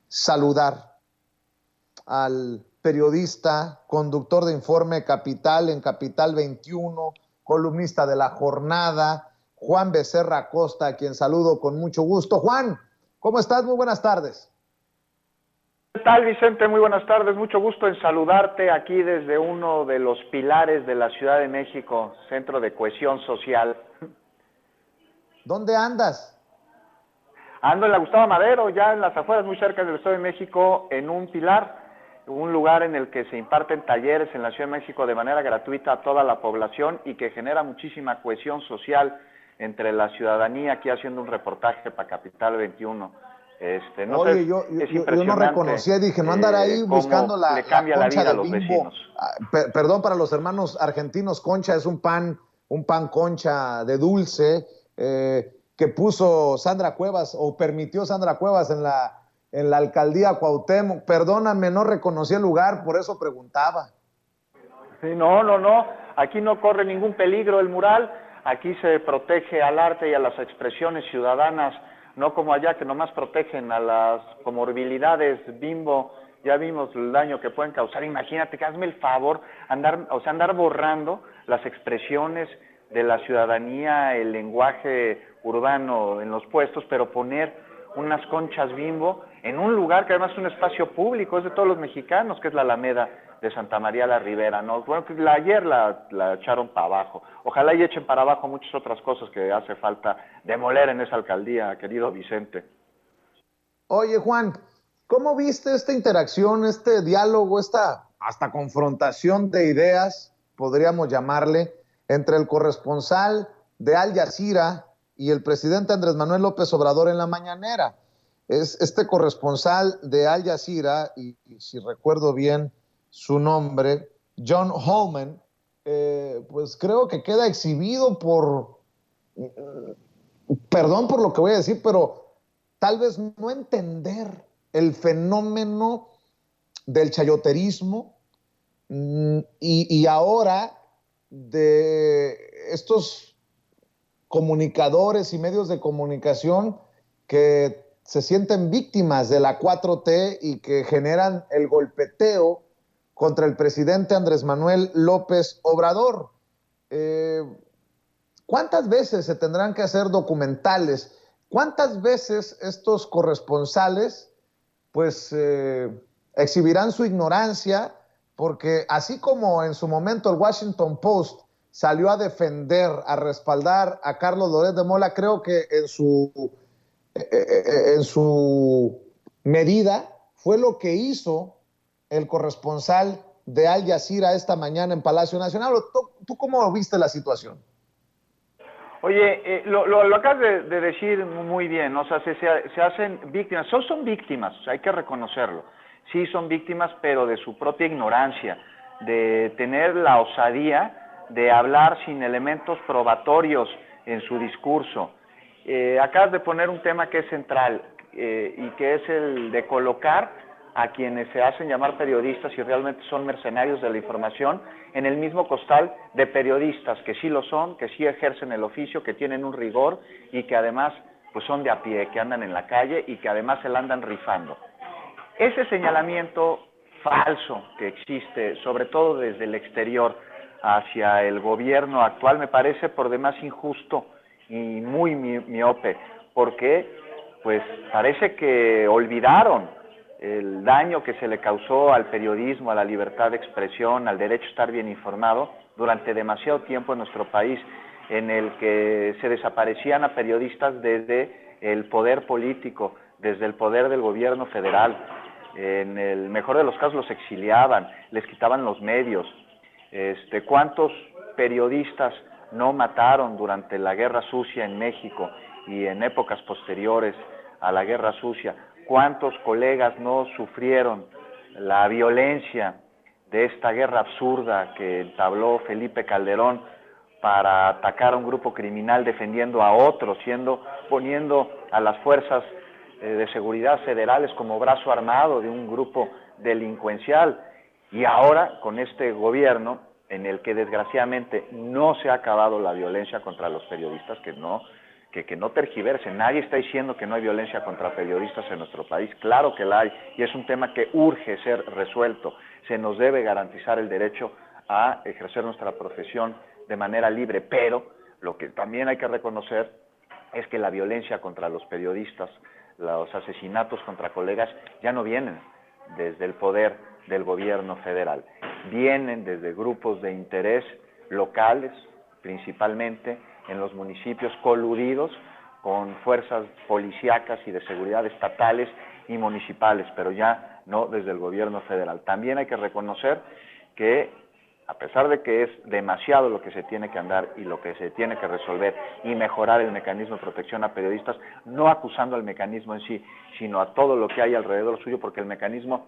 saludar al periodista, conductor de Informe Capital en Capital 21, columnista de La Jornada, Juan Becerra Acosta, a quien saludo con mucho gusto. Juan, ¿cómo estás? Muy buenas tardes. ¿Qué tal, Vicente? Muy buenas tardes. Mucho gusto en saludarte aquí desde uno de los pilares de la Ciudad de México, Centro de Cohesión Social. ¿Dónde andas? Ando en la Gustavo Madero, ya en las afueras, muy cerca del Estado de México, en un pilar, un lugar en el que se imparten talleres en la Ciudad de México de manera gratuita a toda la población y que genera muchísima cohesión social entre la ciudadanía, aquí haciendo un reportaje para Capital 21. No Oye, sé, yo, es yo, yo no impresionante reconocía, dije, no andará ahí buscando cómo la, le la cambia la concha vida a de los Bimbo. vecinos. Perdón para los hermanos argentinos, concha es un pan concha de dulce que puso Sandra Cuevas o permitió Sandra Cuevas en la alcaldía Cuauhtémoc. Perdóname, no reconocí el lugar, por eso preguntaba. Sí, no, aquí no corre ningún peligro el mural, aquí se protege al arte y a las expresiones ciudadanas, no como allá que nomás protegen a las comorbilidades Bimbo. Ya vimos el daño que pueden causar. Imagínate, que hazme el favor, andar borrando las expresiones de la ciudadanía, el lenguaje urbano en los puestos, pero poner unas conchas Bimbo en un lugar que además es un espacio público, es de todos los mexicanos, que es la Alameda de Santa María la Ribera, ¿no? Bueno, que ayer la echaron para abajo. Ojalá y echen para abajo muchas otras cosas que hace falta demoler en esa alcaldía, querido Vicente. Oye, Juan, ¿cómo viste esta interacción, este diálogo, esta hasta confrontación de ideas, podríamos llamarle, entre el corresponsal de Al Jazeera y el presidente Andrés Manuel López Obrador en la mañanera? Es este corresponsal de Al Jazeera, y si recuerdo bien su nombre, John Holman, pues creo que queda exhibido por, perdón por lo que voy a decir, pero tal vez no entender el fenómeno del chayoterismo y ahora de estos comunicadores y medios de comunicación que se sienten víctimas de la 4T y que generan el golpeteo contra el presidente Andrés Manuel López Obrador. ¿Cuántas veces se tendrán que hacer documentales? ¿Cuántas veces estos corresponsales pues exhibirán su ignorancia? Porque así como en su momento el Washington Post salió a defender, a respaldar a Carlos Loret de Mola, creo que en su medida fue lo que hizo el corresponsal de Al Jazeera esta mañana en Palacio Nacional. ¿Tú cómo viste la situación? Oye, lo acabas de decir muy bien, ¿no? O sea, se hacen víctimas, son víctimas, o sea, hay que reconocerlo. Sí, son víctimas, pero de su propia ignorancia, de tener la osadía de hablar sin elementos probatorios en su discurso. Acabas de poner un tema que es central y que es el de colocar a quienes se hacen llamar periodistas y realmente son mercenarios de la información en el mismo costal de periodistas que sí lo son, que sí ejercen el oficio, que tienen un rigor y que además pues son de a pie, que andan en la calle y que además se la andan rifando. Ese señalamiento falso que existe, sobre todo desde el exterior hacia el gobierno actual, me parece por demás injusto y muy miope, porque pues parece que olvidaron el daño que se le causó al periodismo, a la libertad de expresión, al derecho a estar bien informado durante demasiado tiempo en nuestro país, en el que se desaparecían a periodistas desde el poder político, desde el poder del gobierno federal. En el mejor de los casos los exiliaban, les quitaban los medios. ¿Cuántos periodistas no mataron durante la Guerra Sucia en México y en épocas posteriores a la Guerra Sucia? ¿Cuántos colegas no sufrieron la violencia de esta guerra absurda que entabló Felipe Calderón para atacar a un grupo criminal defendiendo a otros, poniendo a las fuerzas de seguridad federales como brazo armado de un grupo delincuencial? Y ahora con este gobierno en el que desgraciadamente no se ha acabado la violencia contra los periodistas, que no, que no tergiversen. Nadie está diciendo que no hay violencia contra periodistas en nuestro país. Claro que la hay, y es un tema que urge ser resuelto. Se nos debe garantizar el derecho a ejercer nuestra profesión de manera libre, pero lo que también hay que reconocer es que la violencia contra los periodistas, los asesinatos contra colegas, ya no vienen desde el poder del gobierno federal, vienen desde grupos de interés locales, principalmente en los municipios, coludidos con fuerzas policíacas y de seguridad estatales y municipales, pero ya no desde el gobierno federal. También hay que reconocer que, a pesar de que es demasiado lo que se tiene que andar y lo que se tiene que resolver y mejorar el mecanismo de protección a periodistas, no acusando al mecanismo en sí, sino a todo lo que hay alrededor suyo, porque el mecanismo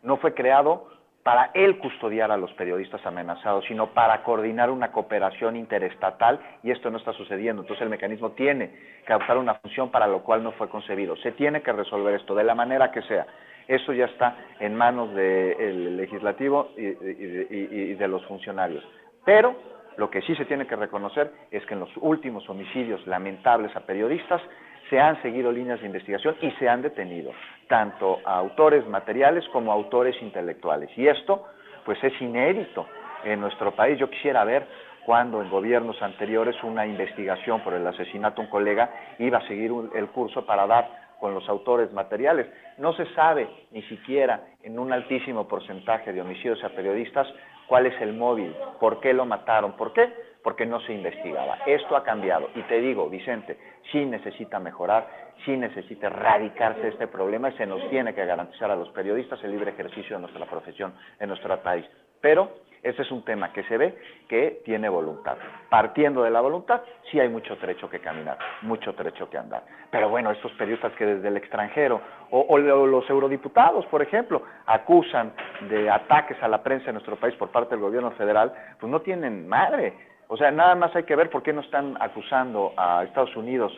no fue creado para él custodiar a los periodistas amenazados, sino para coordinar una cooperación interestatal, y esto no está sucediendo. Entonces el mecanismo tiene que adoptar una función para lo cual no fue concebido. Se tiene que resolver esto de la manera que sea. Eso ya está en manos del legislativo y de los funcionarios. Pero lo que sí se tiene que reconocer es que en los últimos homicidios lamentables a periodistas se han seguido líneas de investigación y se han detenido tanto a autores materiales como a autores intelectuales. Y esto, pues, es inédito en nuestro país. Yo quisiera ver cuando en gobiernos anteriores una investigación por el asesinato de un colega iba a seguir el curso para dar con los autores materiales. No se sabe ni siquiera en un altísimo porcentaje de homicidios a periodistas cuál es el móvil, por qué lo mataron, ¿por qué? Porque no se investigaba. Esto ha cambiado y te digo, Vicente, sí necesita mejorar, sí necesita erradicarse este problema y se nos tiene que garantizar a los periodistas el libre ejercicio de nuestra profesión en nuestro país. Pero este es un tema que se ve que tiene voluntad. Partiendo de la voluntad, sí hay mucho trecho que caminar, mucho trecho que andar. Pero bueno, estos periodistas que desde el extranjero, o los eurodiputados, por ejemplo, acusan de ataques a la prensa en nuestro país por parte del gobierno federal, pues no tienen madre. O sea, nada más hay que ver por qué no están acusando a Estados Unidos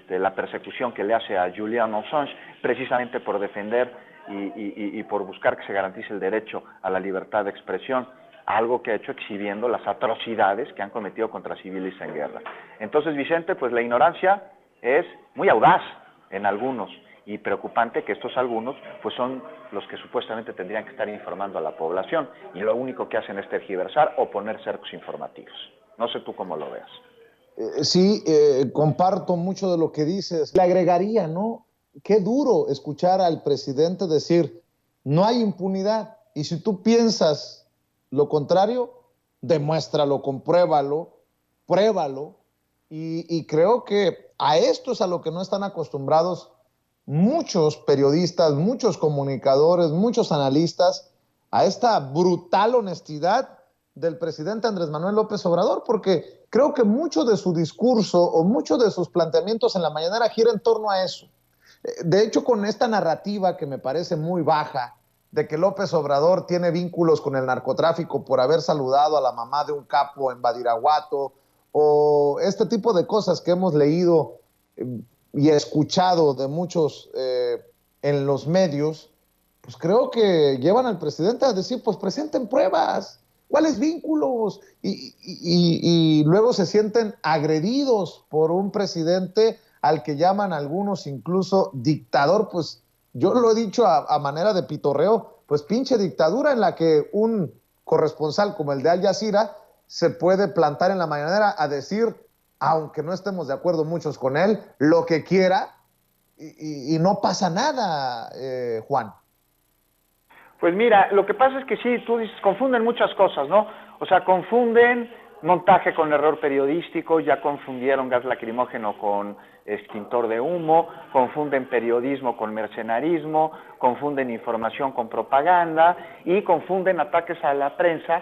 la persecución que le hace a Julian Assange, precisamente por defender y por buscar que se garantice el derecho a la libertad de expresión, algo que ha hecho exhibiendo las atrocidades que han cometido contra civiles en guerra. Entonces, Vicente, pues la ignorancia es muy audaz en algunos y preocupante que estos algunos pues son los que supuestamente tendrían que estar informando a la población y lo único que hacen es tergiversar o poner cercos informativos. No sé tú cómo lo veas. Sí, comparto mucho de lo que dices. Le agregaría, ¿no? Qué duro escuchar al presidente decir, no hay impunidad. Y si tú piensas lo contrario, demuéstralo, compruébalo, pruébalo. Y creo que a esto es a lo que no están acostumbrados muchos periodistas, muchos comunicadores, muchos analistas, a esta brutal honestidad del presidente Andrés Manuel López Obrador, porque creo que mucho de su discurso o muchos de sus planteamientos en la mañanera gira en torno a eso. De hecho, con esta narrativa que me parece muy baja, de que López Obrador tiene vínculos con el narcotráfico por haber saludado a la mamá de un capo en Badiraguato, o este tipo de cosas que hemos leído y escuchado de muchos en los medios, pues creo que llevan al presidente a decir, pues presenten pruebas, ¿cuáles vínculos? Y luego se sienten agredidos por un presidente al que llaman algunos incluso dictador. Pues yo lo he dicho a manera de pitorreo, pues pinche dictadura en la que un corresponsal como el de Al Jazeera se puede plantar en la mañanera a decir, aunque no estemos de acuerdo muchos con él, lo que quiera y no pasa nada, Juan. Pues mira, lo que pasa es que sí, tú dices, confunden muchas cosas, ¿no? O sea, confunden montaje con error periodístico, ya confundieron gas lacrimógeno con extintor de humo, confunden periodismo con mercenarismo, confunden información con propaganda y confunden ataques a la prensa,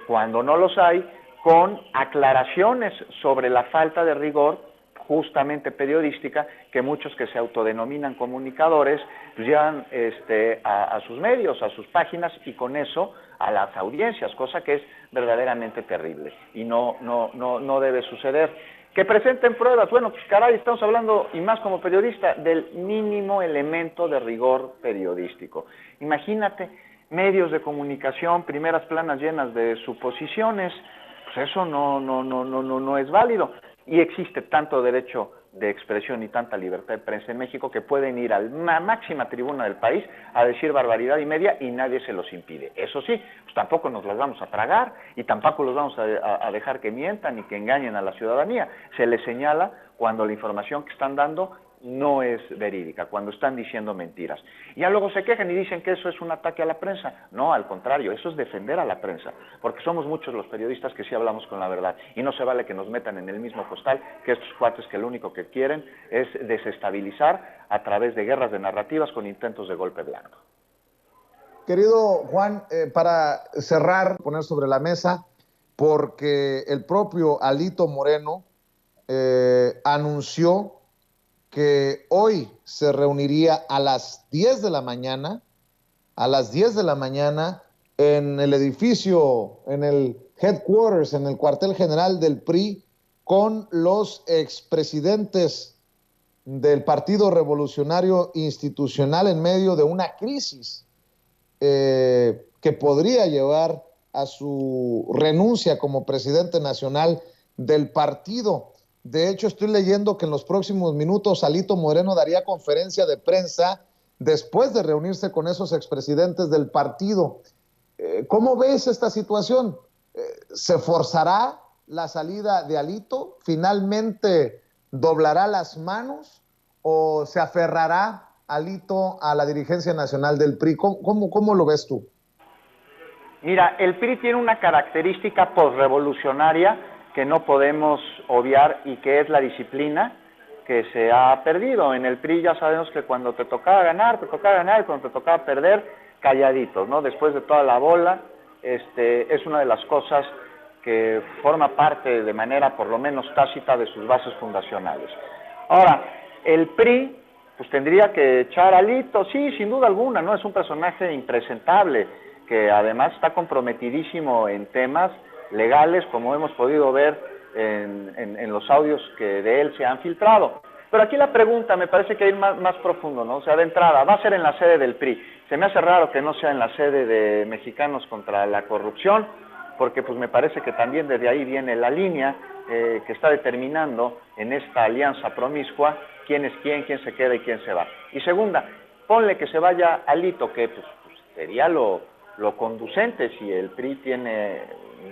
cuando no los hay, con aclaraciones sobre la falta de rigor justamente periodística que muchos que se autodenominan comunicadores llevan a sus medios, a sus páginas y con eso a las audiencias, cosa que es verdaderamente terrible y no debe suceder. Que presenten pruebas, bueno, pues caray, estamos hablando, y más como periodista, del mínimo elemento de rigor periodístico. Imagínate, medios de comunicación, primeras planas llenas de suposiciones, pues eso no es válido. Y existe tanto derecho de expresión y tanta libertad de prensa en México que pueden ir a la máxima tribuna del país a decir barbaridad y media y nadie se los impide. Eso sí, pues tampoco nos las vamos a tragar y tampoco los vamos a dejar que mientan y que engañen a la ciudadanía. Se les señala cuando la información que están dando no es verídica, cuando están diciendo mentiras. Y ya luego se quejan y dicen que eso es un ataque a la prensa. No, al contrario, eso es defender a la prensa, porque somos muchos los periodistas que sí hablamos con la verdad, y no se vale que nos metan en el mismo costal que estos cuates que lo único que quieren es desestabilizar a través de guerras de narrativas con intentos de golpe blanco. Querido Juan, para cerrar, poner sobre la mesa, porque el propio Alito Moreno anunció que hoy se reuniría a las 10 de la mañana, en el edificio, en el headquarters, en el cuartel general del PRI, con los expresidentes del Partido Revolucionario Institucional en medio de una crisis que podría llevar a su renuncia como presidente nacional del partido. De hecho, estoy leyendo que en los próximos minutos Alito Moreno daría conferencia de prensa después de reunirse con esos expresidentes del partido. ¿Cómo ves esta situación? ¿Se forzará la salida de Alito? ¿Finalmente doblará las manos o se aferrará Alito a la dirigencia nacional del PRI? ¿Cómo lo ves tú? Mira, el PRI tiene una característica posrevolucionaria que no podemos obviar y que es la disciplina que se ha perdido. En el PRI ya sabemos que cuando te tocaba ganar, y cuando te tocaba perder, calladitos, ¿no? Después de toda la bola, es una de las cosas que forma parte de manera por lo menos tácita de sus bases fundacionales. Ahora, el PRI pues tendría que echar a Alito, sí, sin duda alguna, ¿no? Es un personaje impresentable, que además está comprometidísimo en temas legales, como hemos podido ver en los audios que de él se han filtrado. Pero aquí la pregunta me parece que ir más profundo, ¿no? O sea, de entrada, va a ser en la sede del PRI. Se me hace raro que no sea en la sede de Mexicanos contra la Corrupción, porque pues me parece que también desde ahí viene la línea que está determinando en esta alianza promiscua quién es quién se queda y quién se va. Y segunda, ponle que se vaya Alito, que pues sería lo conducente si el PRI tiene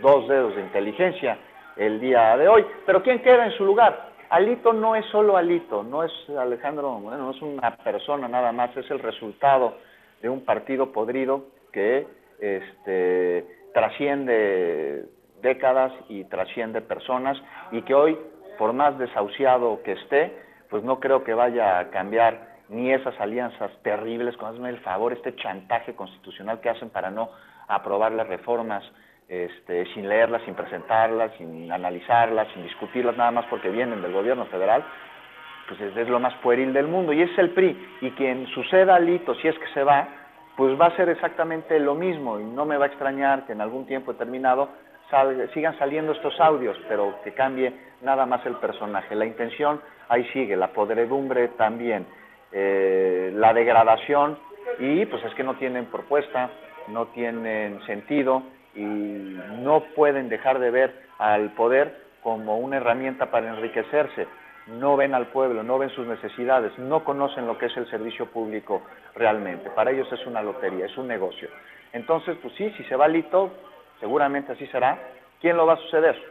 2 dedos de inteligencia el día de hoy. Pero ¿quién queda en su lugar? Alito no es solo Alito, no es Alejandro Moreno, no es una persona nada más, es el resultado de un partido podrido que trasciende décadas y trasciende personas y que hoy, por más desahuciado que esté, pues no creo que vaya a cambiar ni esas alianzas terribles, con hazme el favor, este chantaje constitucional que hacen para no aprobar las reformas, sin leerlas, sin presentarlas, sin analizarlas, sin discutirlas, nada más porque vienen del gobierno federal, pues es lo más pueril del mundo, y es el PRI, y quien suceda a Alito, si es que se va, pues va a ser exactamente lo mismo, y no me va a extrañar que en algún tiempo determinado sigan saliendo estos audios, pero que cambie nada más el personaje. La intención ahí sigue, la podredumbre también, la degradación, y pues es que no tienen propuesta, no tienen sentido, y no pueden dejar de ver al poder como una herramienta para enriquecerse. No ven al pueblo, no ven sus necesidades, no conocen lo que es el servicio público realmente. Para ellos es una lotería, es un negocio. Entonces, pues sí, si se va Alito, seguramente así será. ¿Quién lo va a suceder?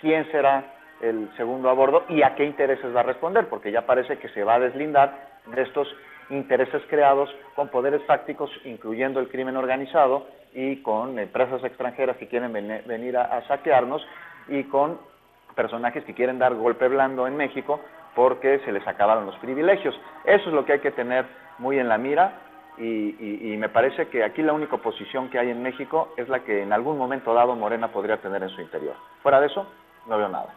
¿Quién será el segundo a bordo? ¿Y a qué intereses va a responder? Porque ya parece que se va a deslindar de estos intereses creados con poderes fácticos, incluyendo el crimen organizado, y con empresas extranjeras que quieren venir a saquearnos, y con personajes que quieren dar golpe blando en México porque se les acabaron los privilegios. Eso es lo que hay que tener muy en la mira, y me parece que aquí la única oposición que hay en México es la que en algún momento dado Morena podría tener en su interior. Fuera de eso, no veo nada.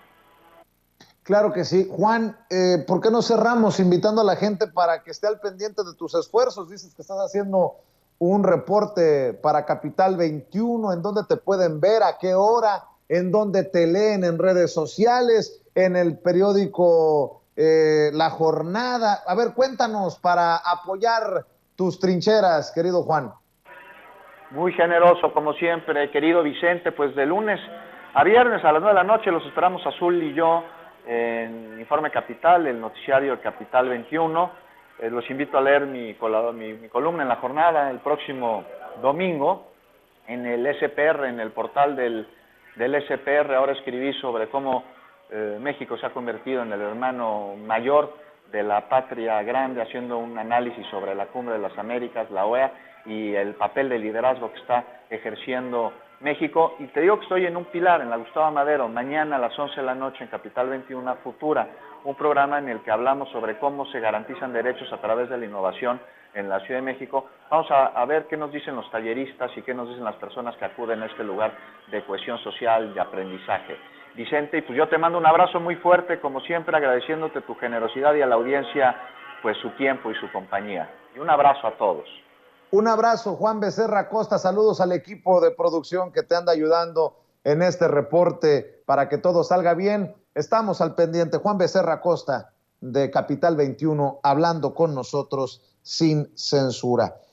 Claro que sí. Juan, ¿por qué no cerramos invitando a la gente para que esté al pendiente de tus esfuerzos? Dices que estás haciendo un reporte para Capital 21, ¿en dónde te pueden ver? ¿A qué hora? ¿En dónde te leen? ¿En redes sociales? ¿En el periódico La Jornada? A ver, cuéntanos para apoyar tus trincheras, querido Juan. Muy generoso, como siempre, querido Vicente, pues de lunes a viernes a las 9 de la noche los esperamos Azul y yo en Informe Capital, el noticiario de Capital 21. Los invito a leer mi columna en La Jornada el próximo domingo en el SPR, en el portal del SPR. Ahora escribí sobre cómo México se ha convertido en el hermano mayor de la patria grande, haciendo un análisis sobre la Cumbre de las Américas, la OEA, y el papel de liderazgo que está ejerciendo México. Y te digo que estoy en un pilar, en la Gustavo Madero, mañana a las 11 de la noche en Capital 21 Futura, un programa en el que hablamos sobre cómo se garantizan derechos a través de la innovación en la Ciudad de México. Vamos a ver qué nos dicen los talleristas y qué nos dicen las personas que acuden a este lugar de cohesión social, de aprendizaje. Vicente, y pues yo te mando un abrazo muy fuerte, como siempre, agradeciéndote tu generosidad y a la audiencia pues su tiempo y su compañía. Y un abrazo a todos. Un abrazo, Juan Becerra Costa. Saludos al equipo de producción que te anda ayudando en este reporte para que todo salga bien. Estamos al pendiente. Juan Becerra Costa, de Capital 21, hablando con nosotros sin censura.